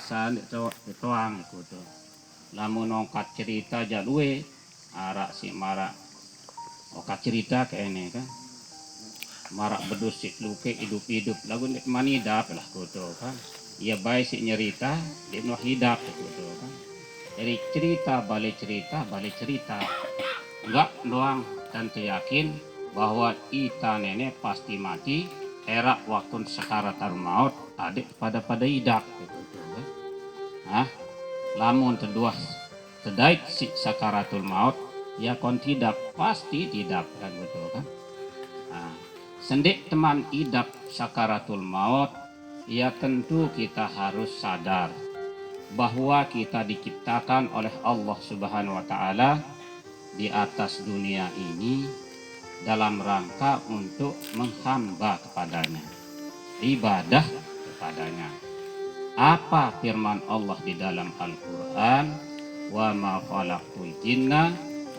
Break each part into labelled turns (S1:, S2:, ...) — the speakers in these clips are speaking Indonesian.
S1: biasa toang ikut tuh. Lamun nongkat cerita jalue arak si marak okat cerita kayak ini kan. Marak bedus si luke hidup-hidup lagu nek manidap lah kutu kan. Ia baik si nyerita dia noh hidup kutu kan. Jadi cerita balik cerita. Enggak doang tentu yakin bahwa ita nenek pasti mati era waktu sakaratul maut adik pada hidup gitu kan. Nah, lamun kedua sedait si sakaratul maut ya kon tidak pasti tidak kan betul kan. Nah, sendik teman idap sakaratul maut ya tentu kita harus sadar bahwa kita diciptakan oleh Allah Subhanahu wa taala di atas dunia ini dalam rangka untuk menghamba kepadanya, ibadah kepadanya. Apa firman Allah di dalam Al-Quran? Wa ma khalaqtul jinna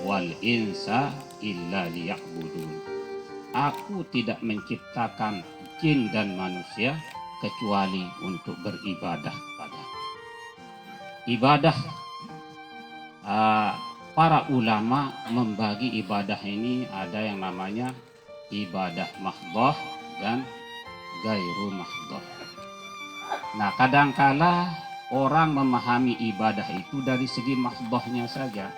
S1: wal insa illa liya'budun. Aku tidak menciptakan jin dan manusia kecuali untuk beribadah kepada. Ibadah para ulama membagi ibadah ini ada yang namanya ibadah mahdhah dan gairu mahdhah. Nah, kadangkala orang memahami ibadah itu dari segi mahdhahnya saja.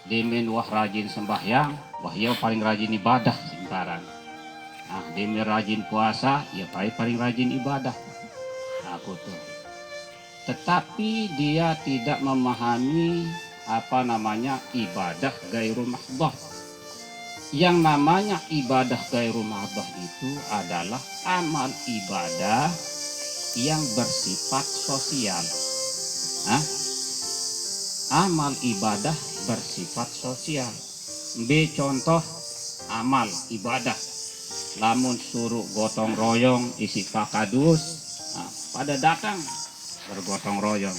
S1: Demen wah rajin sembahyang, wah ya paling rajin ibadah sekarang. Nah, demen rajin puasa, ya paling rajin ibadah. Aku tuh. Tetapi dia tidak memahami apa namanya ibadah gairu mahdhah. Yang namanya ibadah gairu mahdhah itu adalah amal ibadah yang bersifat sosial. Amal ibadah bersifat sosial. B contoh amal ibadah. Lamun suruh gotong royong isi pakadus, pada datang bergotong royong.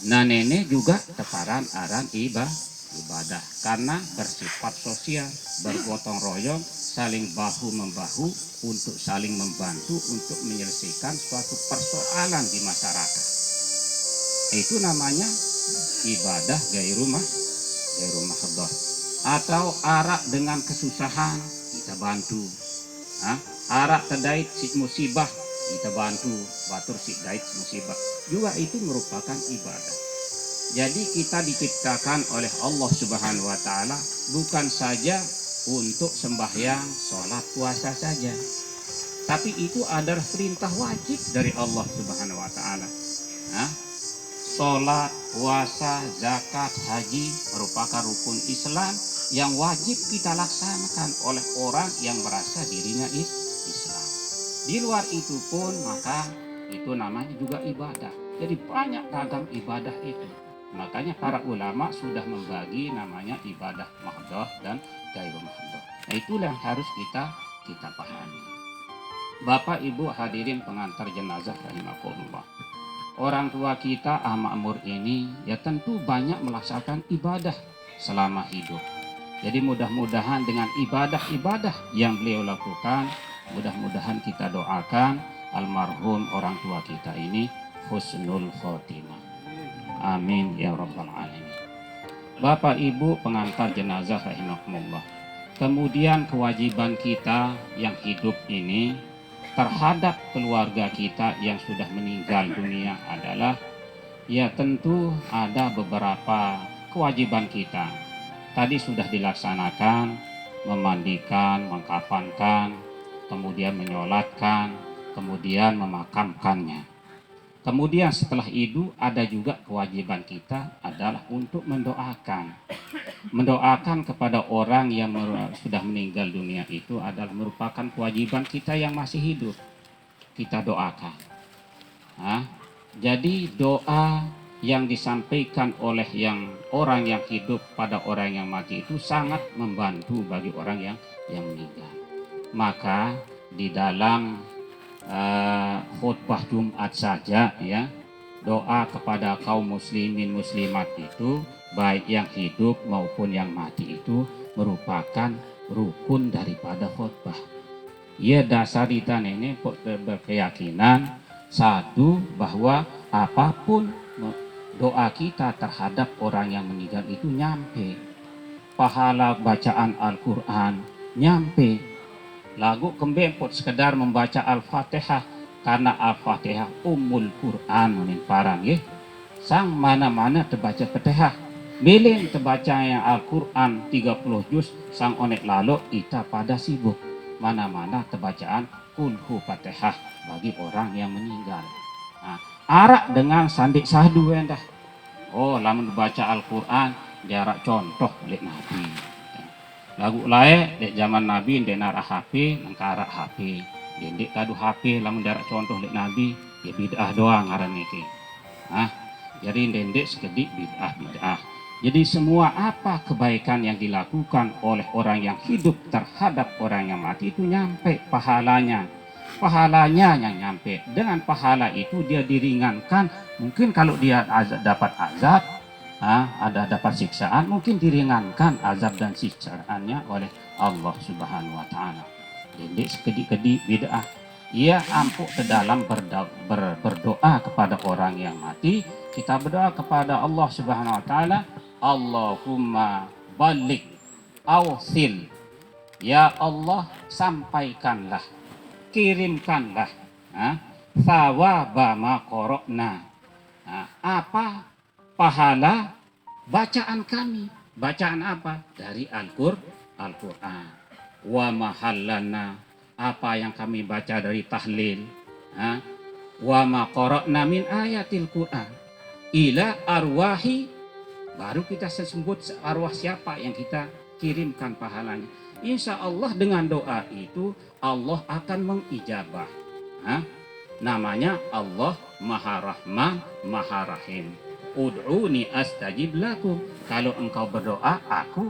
S1: Nah nenek juga teparan aran ibadah karena bersifat sosial, bergotong royong, saling bahu membahu untuk saling membantu untuk menyelesaikan suatu persoalan di masyarakat. Itu namanya ibadah gairu mahdhah. Atau arak dengan kesusahan kita bantu. Arak terdait si musibah kita bantu, batur si dait musibah. Juga itu merupakan ibadah. Jadi kita diciptakan oleh Allah Subhanahu wa taala bukan saja untuk sembahyang, sholat, puasa saja. Tapi itu adalah perintah wajib dari Allah Subhanahu wa taala. Sholat, puasa, zakat, haji merupakan rukun Islam yang wajib kita laksanakan oleh orang yang merasa dirinya Islam. Di luar itu pun maka itu namanya juga ibadah. Jadi banyak ragam ibadah itu. Makanya para ulama sudah membagi namanya ibadah mahdhah dan gairu mahdhah. Nah, itulah yang harus kita pahami. Bapak Ibu hadirin pengantar jenazah rahimakumullah. Orang tua kita makmur ini ya tentu banyak melaksanakan ibadah selama hidup. Jadi mudah-mudahan dengan ibadah-ibadah yang beliau lakukan, mudah-mudahan kita doakan almarhum orang tua kita ini husnul khotimah. Amin ya rabbal alamin. Bapak Ibu pengantar jenazah rahimakumullah. Kemudian kewajiban kita yang hidup ini terhadap keluarga kita yang sudah meninggal dunia adalah ya tentu ada beberapa kewajiban kita. Tadi sudah dilaksanakan, memandikan, mengkafankan, kemudian menyolatkan, kemudian memakamkannya. Kemudian setelah itu ada juga kewajiban kita adalah untuk mendoakan. Mendoakan kepada orang yang sudah meninggal dunia itu adalah merupakan kewajiban kita yang masih hidup. Kita doakan. Jadi doa yang disampaikan oleh orang yang hidup pada orang yang mati itu sangat membantu bagi orang yang meninggal. Maka di dalam khutbah Jumat saja ya, doa kepada kaum muslimin muslimat itu baik yang hidup maupun yang mati itu merupakan rukun daripada khutbah. Ya dasar kita ini berkeyakinan Satu, bahwa apapun doa kita terhadap orang yang meninggal itu nyampe. Pahala bacaan Al-Quran nyampe. Lagu kembempot sekedar membaca Al-Fatihah, karena Al-Fatihah Ummul Quran menin parang ya. Sang mana-mana terbaca Fatihah. Bilin terbaca yang Al-Quran 30 juz sang onek lalu ita pada sibuk. Mana-mana terbacaan kulhu Fatihah bagi orang yang meninggal. Nah, arak dengan sandik sahdu dah. Oh, lamun baca Al-Quran jarak contoh lek Nabi. Lagu lain dek zaman Nabi dek narah HP nangkarak HP. Dek kadu HP lamun jarak contoh lek Nabi ya bid'ah doang ngaran iki. Jadi dendek sekedik bid'ah. Jadi semua apa kebaikan yang dilakukan oleh orang yang hidup terhadap orang yang mati itu nyampe pahalanya. Pahalanya yang nyampe. Dengan pahala itu dia diringankan. Mungkin kalau dia dapat azab, ada dapat siksaan, mungkin diringankan azab dan siksaannya oleh Allah Subhanahu wa taala. Dendek sekedik-kedik bid'ah. Ia ampuk ke dalam berdoa kepada orang yang mati. Kita berdoa kepada Allah Subhanahu wa taala, Allahumma balik awsil. Ya Allah, sampaikanlah, kirimkanlah thawaba ma qara'na. Apa pahala bacaan kami? Bacaan apa? Dari Al-Qur'an. Wa mahallana, apa yang kami baca dari tahlil. Wa ma qara'na min ayatil Qur'an ila arwahi, baru kita sebut arwah siapa yang kita kirimkan pahalanya. Insya Allah dengan doa itu Allah akan mengijabah. Namanya Allah Maha Rahman Maha Rahim. Ud'uni astajib lakum. Kalau engkau berdoa aku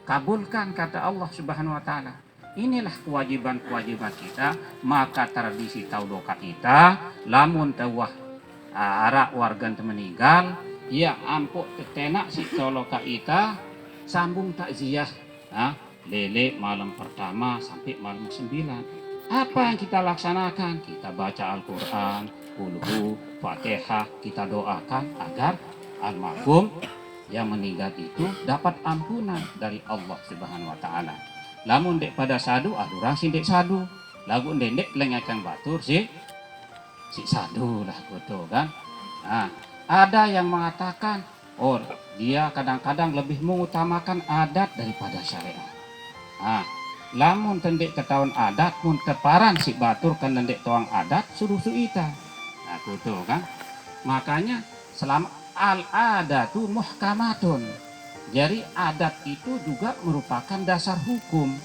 S1: kabulkan, kata Allah Subhanahu wa taala. Inilah kewajiban-kewajiban kita. Maka tradisi taudoka kita lamun tawah arak warga meninggal, ya ampuk tetenak si toloka ita sambung takziah lele malam pertama sampai malam 9. Apa yang kita laksanakan? Kita baca Al-Quran, kulhu, Fatihah, kita doakan agar almarhum yang meninggal itu dapat ampunan dari Allah Subhanahu wa taala. Lamun dek pada sadu, adurang si dek sadu. Lagu dendek lengakan batur si sadu lah gitu kan. Ada yang mengatakan, oh dia kadang-kadang lebih mengutamakan adat daripada syariat. Lamun tendek ketahuan adat pun teparan si batur kan tendek tuang adat suruh suita. Nah gitu kan. Makanya selama al-adatu muhkamatun. Jadi adat itu juga merupakan dasar hukum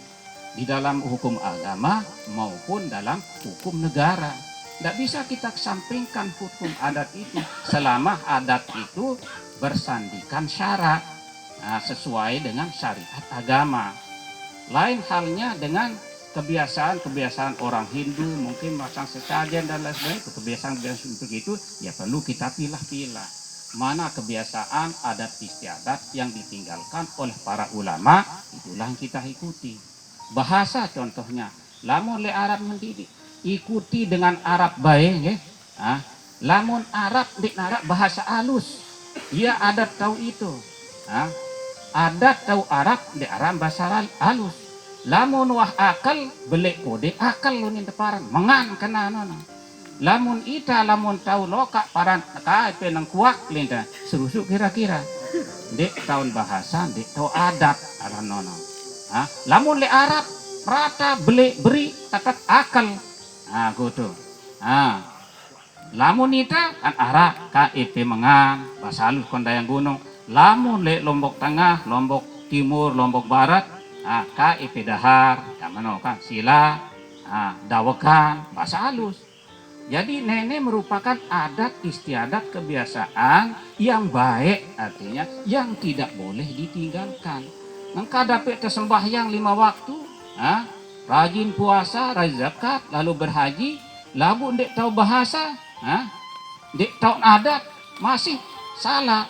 S1: di dalam hukum agama maupun dalam hukum negara. Tidak bisa kita kesampingkan hukum adat itu selama adat itu bersandikan syarat sesuai dengan syariat agama. Lain halnya dengan kebiasaan-kebiasaan orang Hindu, mungkin masang sesajen dan lain sebagainya. Kebiasaan-kebiasaan begitu ya perlu kita pilah-pilah. Mana kebiasaan adat istiadat yang ditinggalkan oleh para ulama, itulah yang kita ikuti. Bahasa contohnya, lamun le Arab mendidik, ikuti dengan Arab baik, lamun Arab di Arab bahasa halus, dia adat tahu itu. Adat tahu Arab di Arab bahasa halus. Lamun wah akal belek kode akal lunin teparan mengan kena nono. Lamun ita lamun tahu lokak paran kai penang kuak linda serusuk kira-kira. Dek tahun bahasa, dek tahu adat aran nono. Lamun le Arab rata belek beri takat akal. Gitu. Lamun ita kan Arab KIP mengan bahasa halus kondayang gunung. Lamun le Lombok Tengah, Lombok Timur, Lombok Barat, KIP dahar, kan sila, dawakan, bahasa halus. Jadi nenek merupakan adat istiadat kebiasaan yang baik, artinya yang tidak boleh ditinggalkan. Engkau dapat tersembahyang 5 waktu, rajin puasa, rajin zakat, lalu berhaji, lalu ndek tahu bahasa, ndek tahu adat, masih salah.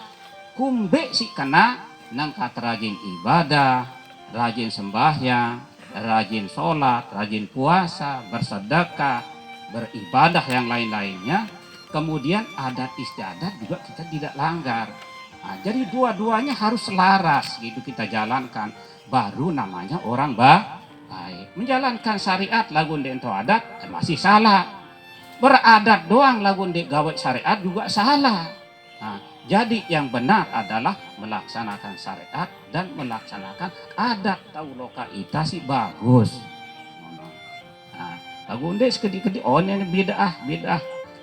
S1: Kumbe si kena nangkat rajin ibadah, rajin sembahyang, rajin sholat, rajin puasa, bersedekah, beribadah yang lain-lainnya, kemudian adat istiadat juga kita tidak langgar. Nah, jadi dua-duanya harus selaras gitu kita jalankan, baru namanya orang baik. Menjalankan syariat lagu ndek ento adat masih salah. Beradat doang lagu ndek gawe syariat juga salah. Nah, jadi yang benar adalah melaksanakan syariat dan melaksanakan adat. Tahu loka ita sih bagus. Nah, lagu ndek sekedi-kedi oh ini bid'ah.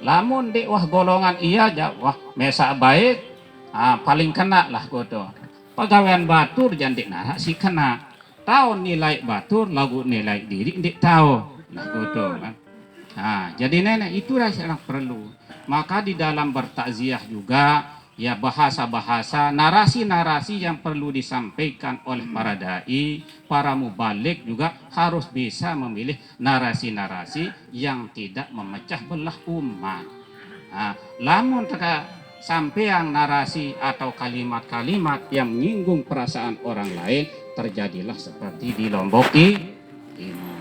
S1: Lamun dek wah golongan iya wah mesa baik. Paling kena lah godo. Pegawaian batur jandik nah si kena. Tahu nilai batur lagu nilai diri ndik tahu. Nah godo kan. Jadi nenek itulah yang perlu. Maka di dalam bertakziah juga ya bahasa-bahasa, narasi-narasi yang perlu disampaikan oleh para dai, para mubalik juga harus bisa memilih narasi-narasi yang tidak memecah belah umat. Lamun sampai yang narasi atau kalimat-kalimat yang menyinggung perasaan orang lain, terjadilah seperti di Lombok Timur.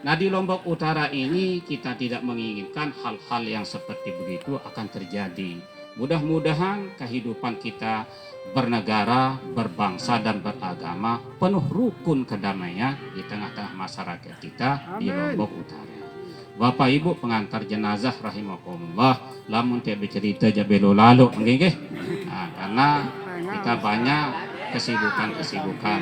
S1: Nah di Lombok Utara ini kita tidak menginginkan hal-hal yang seperti begitu akan terjadi. Mudah-mudahan kehidupan kita bernegara, berbangsa dan beragama penuh rukun kedamaian di tengah-tengah masyarakat kita di Lombok Utara. Bapak Ibu pengantar jenazah rahimakumullah, lamun tiap bercerita jabelo lalu nggih. Karena kita banyak kesibukan.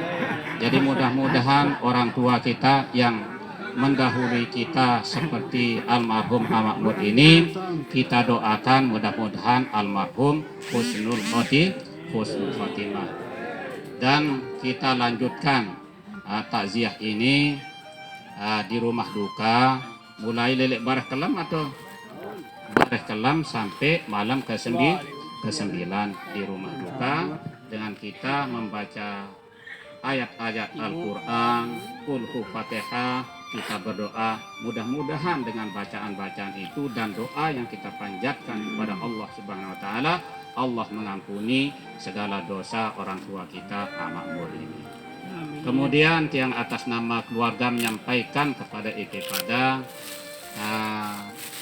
S1: Jadi mudah-mudahan orang tua kita yang mendahului kita seperti almarhum Ahmad ini, kita doakan mudah-mudahan almarhum husnul khotimah. Dan kita lanjutkan takziah ini di rumah duka mulai lelek bareh kelam atau bareh kelam sampai malam ke-9 di rumah duka dengan kita membaca ayat-ayat Al-Quran, Qul Fatihah, kita berdoa mudah-mudahan dengan bacaan-bacaan itu dan doa yang kita panjatkan kepada Allah Subhanahu wa taala, Allah mengampuni segala dosa orang tua kita Makmur ini. Kemudian tiang atas nama keluarga menyampaikan kepada IP Padang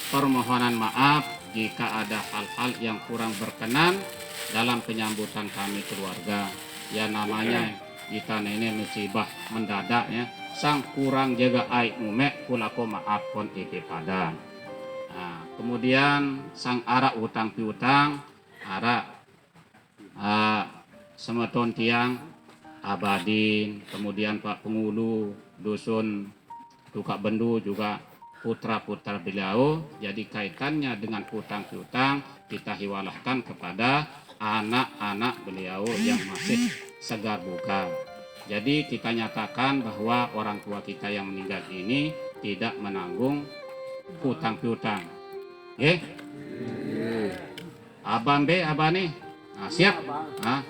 S1: permohonan maaf jika ada hal-hal yang kurang berkenan dalam penyambutan kami keluarga. Ya namanya kita ini musibah mendadak ya, sang kurang jaga aik mumek kulako maafkan IP Padang. Kemudian sang arak utang piutang arak semeton tiang Abadin, kemudian Pak Pengulu, Dusun Tukak Bendu juga putra-putra beliau. Jadi kaitannya dengan hutang piutang kita hiwalahkan kepada anak-anak beliau yang masih segar buka. Jadi kita nyatakan bahwa orang tua kita yang meninggal ini tidak menanggung hutang piutang. Abang nih,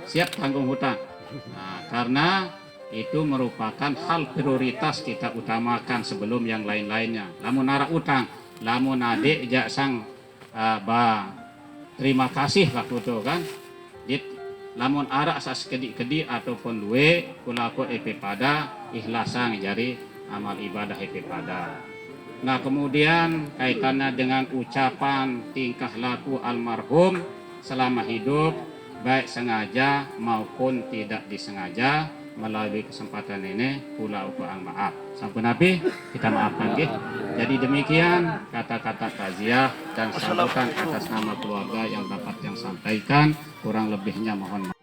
S1: siap tanggung hutang. Karena itu merupakan hal prioritas kita utamakan sebelum yang lain-lainnya. Lamun nara utang, lamun adik jak sang terima kasih lah kutu kan. Lamun arak sas kedi-kedi ataupun duwe kulako EP pada ikhlasan jari amal ibadah EP pada. Nah kemudian kaitannya dengan ucapan tingkah laku almarhum selama hidup, baik sengaja maupun tidak disengaja, melalui kesempatan ini pula upang maaf. Sampun Nabi kita maafkan gitu. Jadi demikian kata-kata takziah dan sambutan atas nama keluarga yang dapat yang sampaikan, kurang lebihnya mohon maaf.